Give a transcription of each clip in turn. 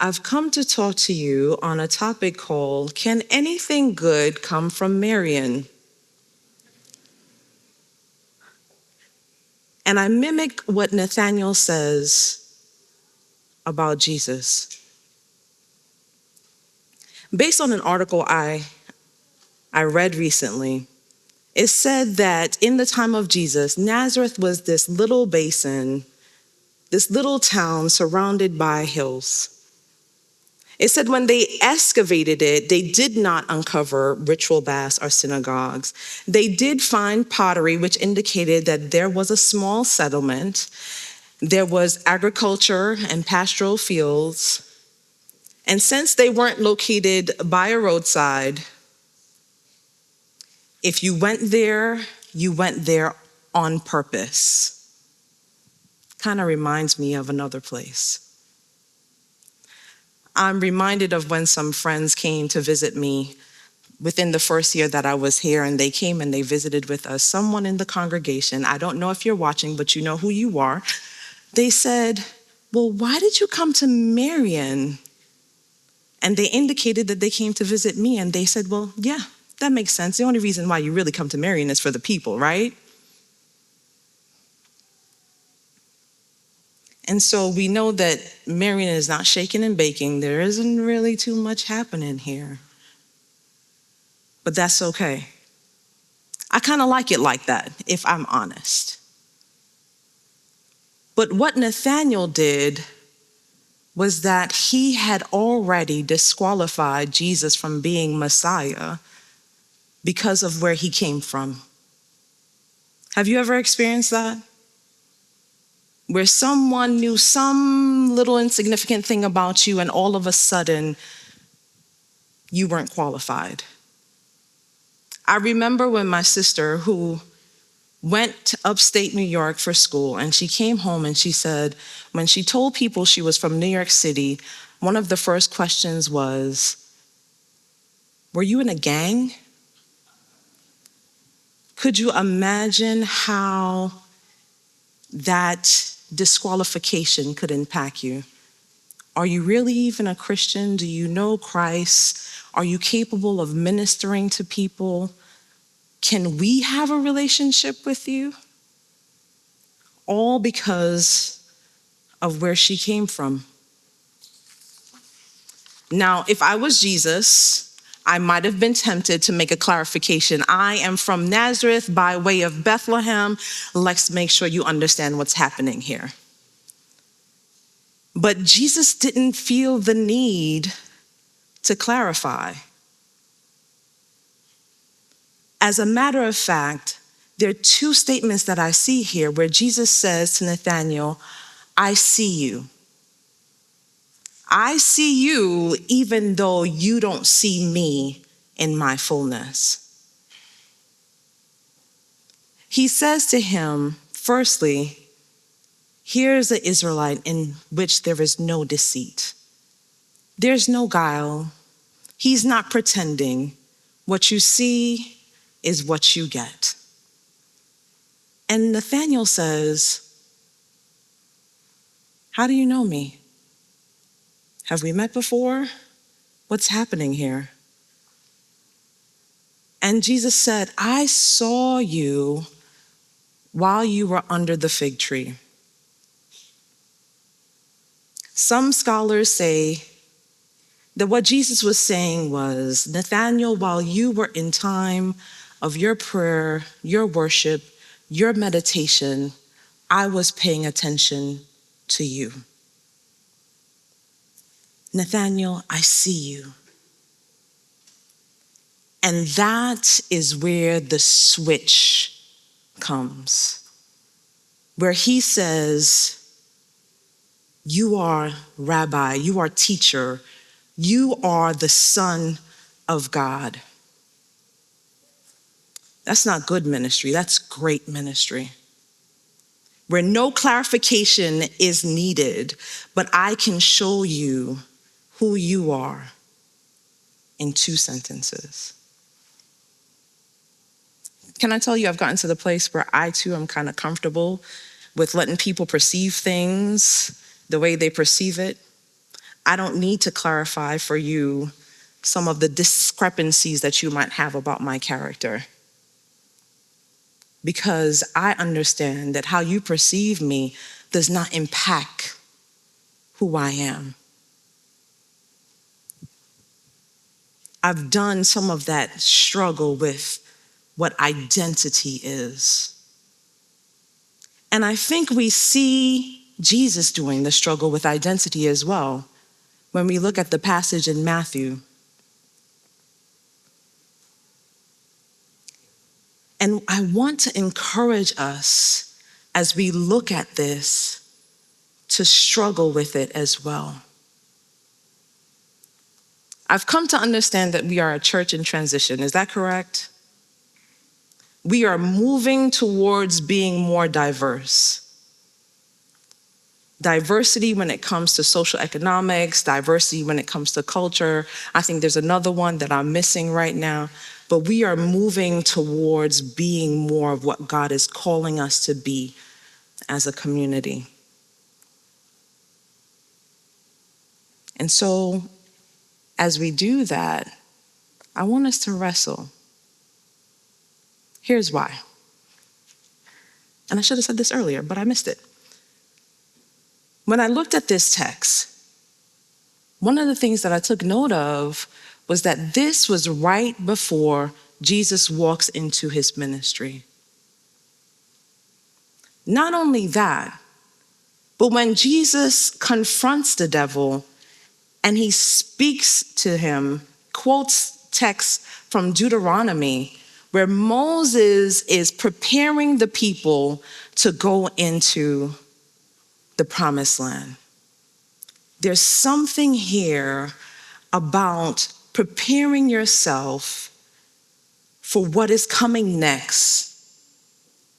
I've come to talk to you on a topic called, Can Anything Good Come from Marion? And I mimic what Nathaniel says about Jesus. Based on an article I read recently, it said that in the time of Jesus, Nazareth was this little basin, this little town surrounded by hills. It said when they excavated it, they did not uncover ritual baths or synagogues. They did find pottery, which indicated that there was a small settlement. There was agriculture and pastoral fields. And since they weren't located by a roadside, if you went there on purpose. Kind of reminds me of another place. I'm reminded of when some friends came to visit me within the first year that I was here, and they came and they visited with us. Someone in the congregation, I don't know if you're watching, but you know who you are. They said, well, why did you come to Marion? And they indicated that they came to visit me, and they said, well, yeah, that makes sense. The only reason why you really come to Marion is for the people, right? And so we know that Marion is not shaking and baking. There isn't really too much happening here. But that's okay. I kind of like it like that, if I'm honest. But what Nathaniel did was that he had already disqualified Jesus from being Messiah because of where he came from. Have you ever experienced that? Where someone knew some little insignificant thing about you and all of a sudden you weren't qualified. I remember when my sister, who went to upstate New York for school, and she came home and she said, when she told people she was from New York City, one of the first questions was, were you in a gang? Could you imagine how that disqualification could impact you? Are you really even a Christian? Do you know Christ? Are you capable of ministering to people? Can we have a relationship with you? All because of where she came from. Now, if I was Jesus, I might have been tempted to make a clarification. I am from Nazareth by way of Bethlehem. Let's make sure you understand what's happening here. But Jesus didn't feel the need to clarify. As a matter of fact, there are two statements that I see here where Jesus says to Nathanael, I see you. I see you even though you don't see me in my fullness. He says to him, firstly, here's an Israelite in which there is no deceit. There's no guile. He's not pretending. What you see is what you get. And Nathanael says, how do you know me? Have we met before? What's happening here? And Jesus said, I saw you while you were under the fig tree. Some scholars say that what Jesus was saying was, Nathanael, while you were in time of your prayer, your worship, your meditation, I was paying attention to you. Nathanael, I see you. And that is where the switch comes, where he says, you are rabbi, you are teacher, you are the Son of God. That's not good ministry, that's great ministry. Where no clarification is needed, but I can show you who you are in 2 sentences. Can I tell you, I've gotten to the place where I too am kind of comfortable with letting people perceive things the way they perceive it. I don't need to clarify for you some of the discrepancies that you might have about my character, because I understand that how you perceive me does not impact who I am. I've done some of that struggle with what identity is. And I think we see Jesus doing the struggle with identity as well when we look at the passage in Matthew. And I want to encourage us as we look at this to struggle with it as well. I've come to understand that we are a church in transition. Is that correct? We are moving towards being more diverse. Diversity when it comes to social economics, diversity when it comes to culture. I think there's another one that I'm missing right now. But we are moving towards being more of what God is calling us to be as a community. And so, as we do that, I want us to wrestle. Here's why. And I should have said this earlier, but I missed it. When I looked at this text, one of the things that I took note of was that this was right before Jesus walks into his ministry. Not only that, but when Jesus confronts the devil and he speaks to him, quotes texts from Deuteronomy, where Moses is preparing the people to go into the promised land. There's something here about preparing yourself for what is coming next.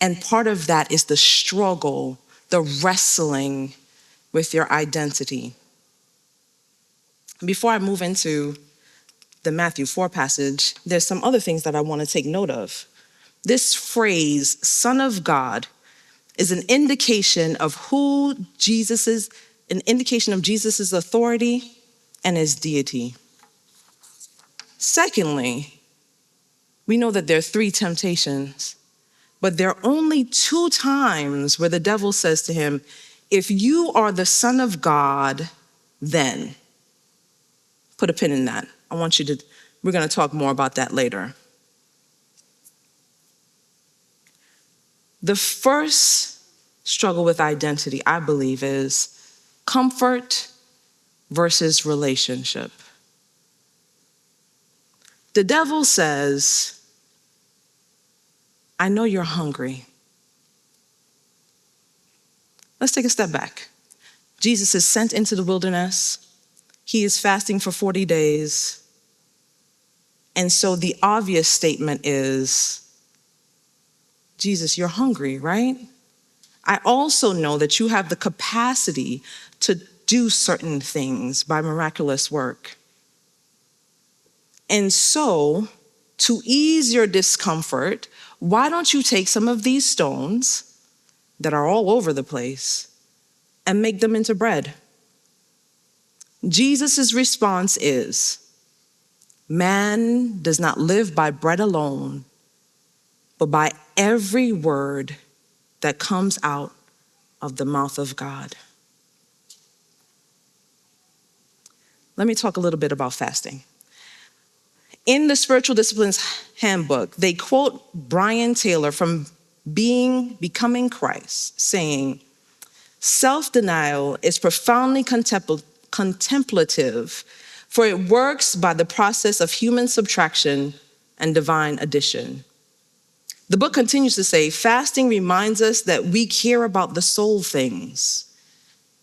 And part of that is the struggle, the wrestling with your identity. Before I move into the Matthew 4 passage, there's some other things that I want to take note of. This phrase, Son of God, is an indication of who Jesus is, an indication of Jesus' authority and his deity. Secondly, we know that there are 3 temptations, but there are only 2 times where the devil says to him, if you are the Son of God, then. Put a pin in that. We're going to talk more about that later. The first struggle with identity, I believe, is comfort versus relationship. The devil says, I know you're hungry. Let's take a step back. Jesus is sent into the wilderness. He is fasting for 40 days. And so the obvious statement is, Jesus, you're hungry, right? I also know that you have the capacity to do certain things by miraculous work. And so, to ease your discomfort, why don't you take some of these stones that are all over the place and make them into bread? Jesus' response is, man does not live by bread alone, but by every word that comes out of the mouth of God. Let me talk a little bit about fasting. In the Spiritual Disciplines Handbook, they quote Brian Taylor from Becoming Christ, saying, self-denial is profoundly contemplative, for it works by the process of human subtraction and divine addition. The book continues to say, fasting reminds us that we care about the soul things.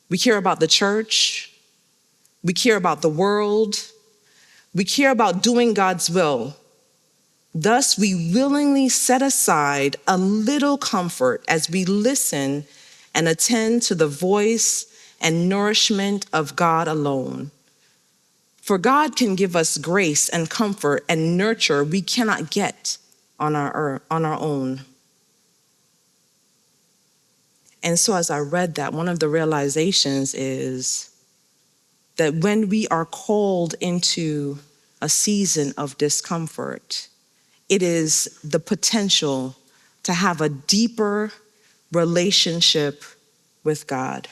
We care about the church. We care about the world. We care about doing God's will. Thus, we willingly set aside a little comfort as we listen and attend to the voice and nourishment of God alone. For God can give us grace and comfort and nurture we cannot get on our own. And so as I read that, one of the realizations is that when we are called into a season of discomfort, it is the potential to have a deeper relationship with God.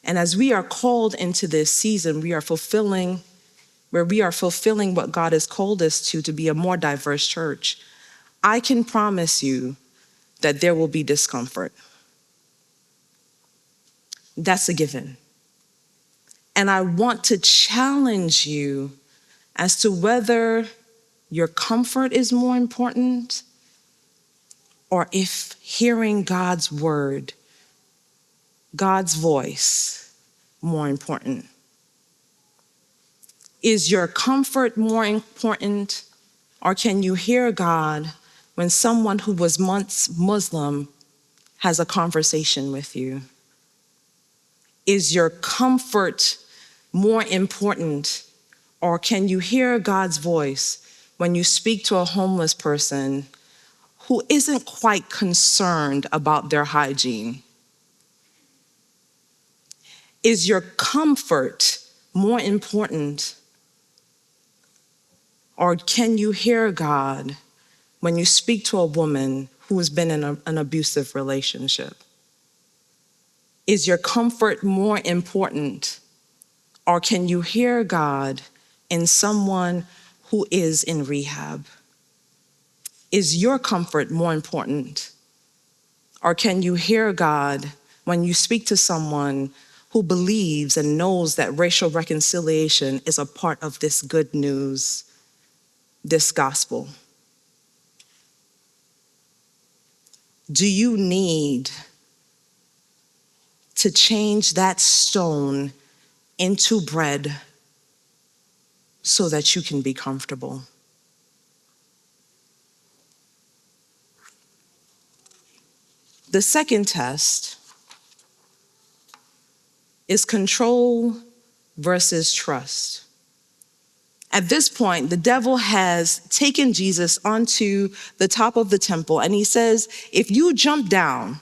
And as we are called into this season, we are fulfilling what God has called us to be a more diverse church. I can promise you that there will be discomfort. That's a given. And I want to challenge you as to whether your comfort is more important or if hearing God's word, God's voice, more important. Is your comfort more important, or can you hear God when someone who was once Muslim has a conversation with you? Is your comfort more important, or can you hear God's voice when you speak to a homeless person who isn't quite concerned about their hygiene? Is your comfort more important, or can you hear God when you speak to a woman who has been in an abusive relationship? Is your comfort more important, or can you hear God in someone who is in rehab? Is your comfort more important, or can you hear God when you speak to someone who believes and knows that racial reconciliation is a part of this good news, this gospel? Do you need to change that stone into bread so that you can be comfortable? The second test is control versus trust. At this point, the devil has taken Jesus onto the top of the temple, and he says, if you jump down,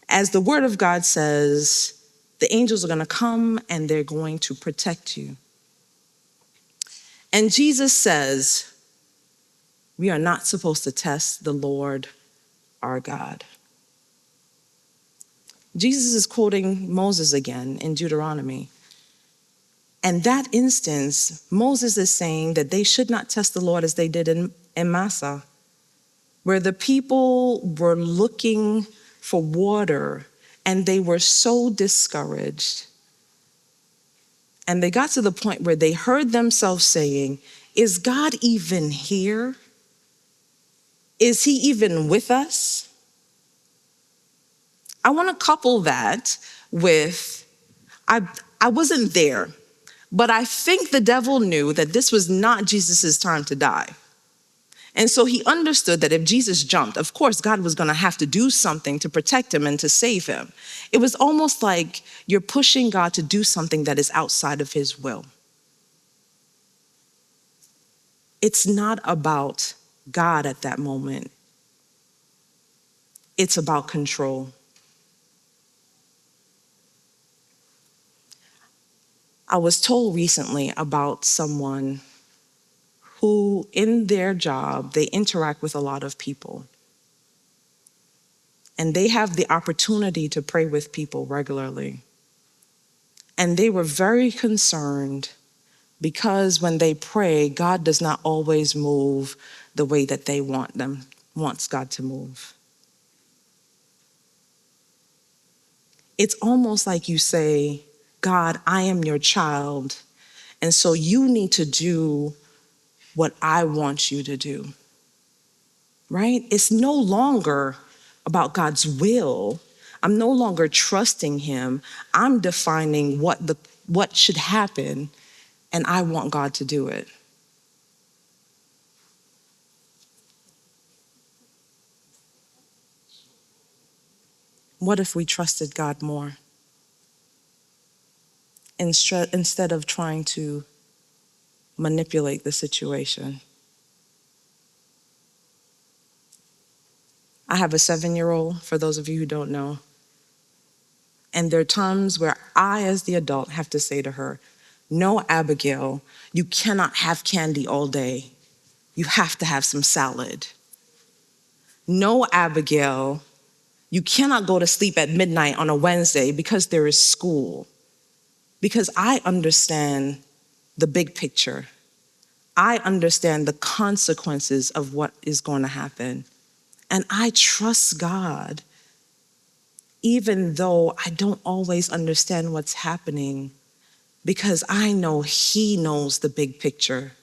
as the word of God says, the angels are going to come and they're going to protect you. And Jesus says, we are not supposed to test the Lord our God. Jesus is quoting Moses again in Deuteronomy. And that instance, Moses is saying that they should not test the Lord as they did in Massah, where the people were looking for water and they were so discouraged. And they got to the point where they heard themselves saying, is God even here? Is he even with us? I want to couple that with, I wasn't there, but I think the devil knew that this was not Jesus's time to die. And so he understood that if Jesus jumped, of course, God was going to have to do something to protect him and to save him. It was almost like you're pushing God to do something that is outside of his will. It's not about God at that moment. It's about control. I was told recently about someone who, in their job, they interact with a lot of people. And they have the opportunity to pray with people regularly. And they were very concerned because when they pray, God does not always move the way that they wants God to move. It's almost like you say, God, I am your child, and so you need to do what I want you to do, right? It's no longer about God's will. I'm no longer trusting him. I'm defining what should happen, and I want God to do it. What if we trusted God more instead of trying to manipulate the situation? I have a 7-year-old, for those of you who don't know. And there are times where I, as the adult, have to say to her, no, Abigail, you cannot have candy all day. You have to have some salad. No, Abigail, you cannot go to sleep at midnight on a Wednesday because there is school. Because I understand the big picture. I understand the consequences of what is going to happen. And I trust God, even though I don't always understand what's happening, because I know He knows the big picture.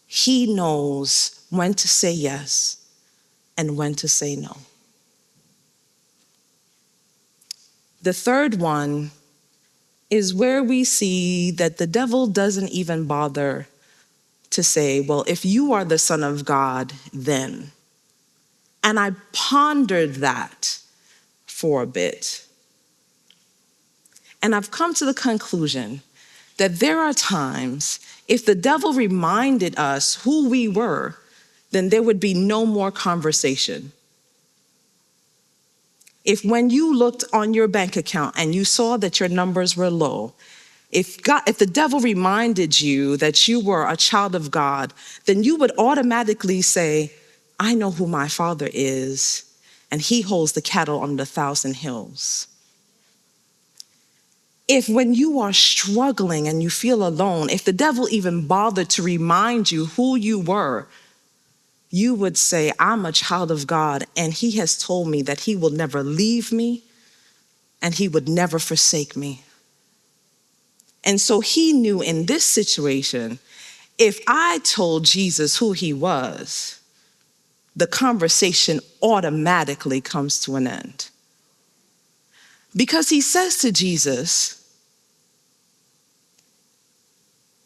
He knows when to say yes and when to say no. The third one is where we see that the devil doesn't even bother to say, well, if you are the Son of God, then. And I pondered that for a bit. And I've come to the conclusion that there are times, if the devil reminded us who we were, then there would be no more conversation. If when you looked on your bank account and you saw that your numbers were low, if the devil reminded you that you were a child of God, then you would automatically say, I know who my Father is, and He holds the cattle on the 1,000 hills. If when you are struggling and you feel alone, if the devil even bothered to remind you who you were, you would say, I'm a child of God, and He has told me that He will never leave me and He would never forsake me. And so He knew in this situation, if I told Jesus who He was, the conversation automatically comes to an end. Because He says to Jesus,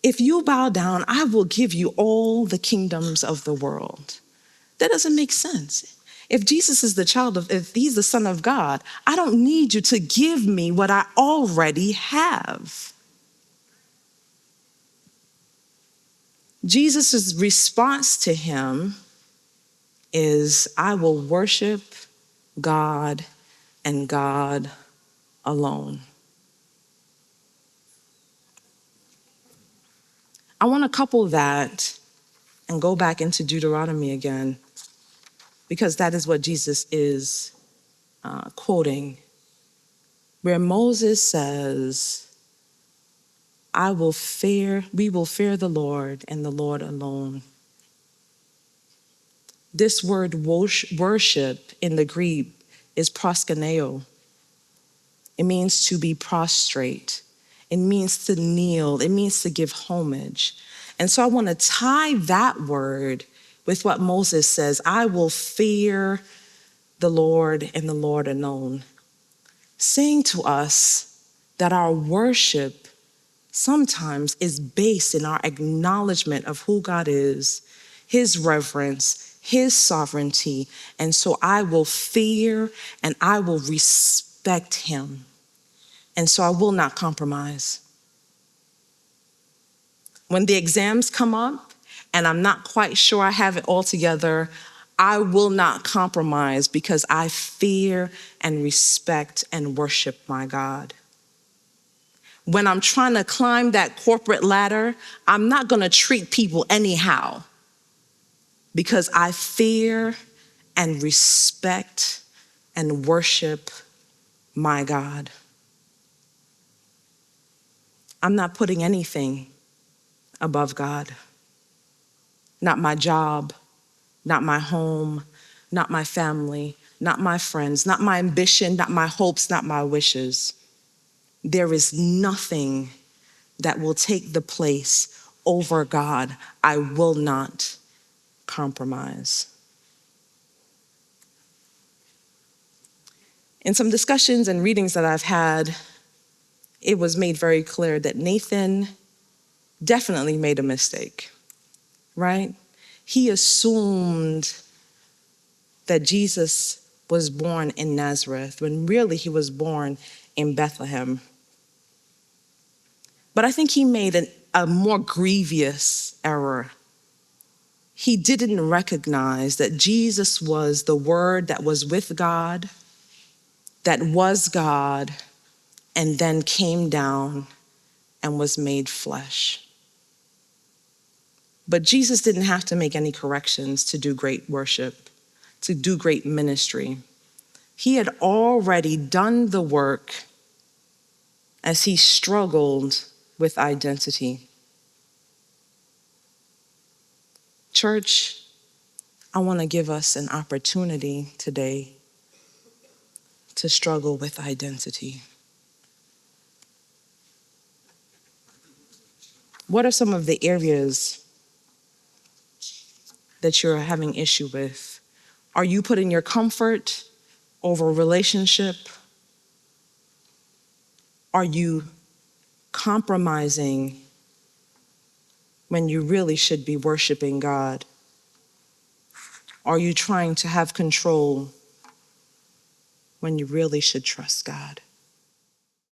if you bow down, I will give you all the kingdoms of the world. That doesn't make sense. If Jesus is if He's the Son of God, I don't need you to give me what I already have. Jesus' response to Him is, I will worship God and God alone. I want to couple that and go back into Deuteronomy again, because that is what Jesus is quoting, where Moses says, we will fear the Lord and the Lord alone. This word worship in the Greek is proskuneo. It means to be prostrate. It means to kneel. It means to give homage. And so I want to tie that word with what Moses says, I will fear the Lord and the Lord alone, saying to us that our worship sometimes is based in our acknowledgement of who God is, His reverence, His sovereignty. And so I will fear and I will respect Him. And so I will not compromise. When the exams come up and I'm not quite sure I have it all together, I will not compromise because I fear and respect and worship my God. When I'm trying to climb that corporate ladder, I'm not going to treat people anyhow because I fear and respect and worship my God. I'm not putting anything above God. Not my job, not my home, not my family, not my friends, not my ambition, not my hopes, not my wishes. There is nothing that will take the place over God. I will not compromise. In some discussions and readings that I've had, it was made very clear that Nathan definitely made a mistake, right? He assumed that Jesus was born in Nazareth when really He was born in Bethlehem. But I think he made a more grievous error. He didn't recognize that Jesus was the Word that was with God, that was God and then came down and was made flesh. But Jesus didn't have to make any corrections to do great worship, to do great ministry. He had already done the work as he struggled with identity. Church, I want to give us an opportunity today to struggle with identity. What are some of the areas that you're having issue with? Are you putting your comfort over relationship? Are you compromising when you really should be worshiping God? Are you trying to have control when you really should trust God?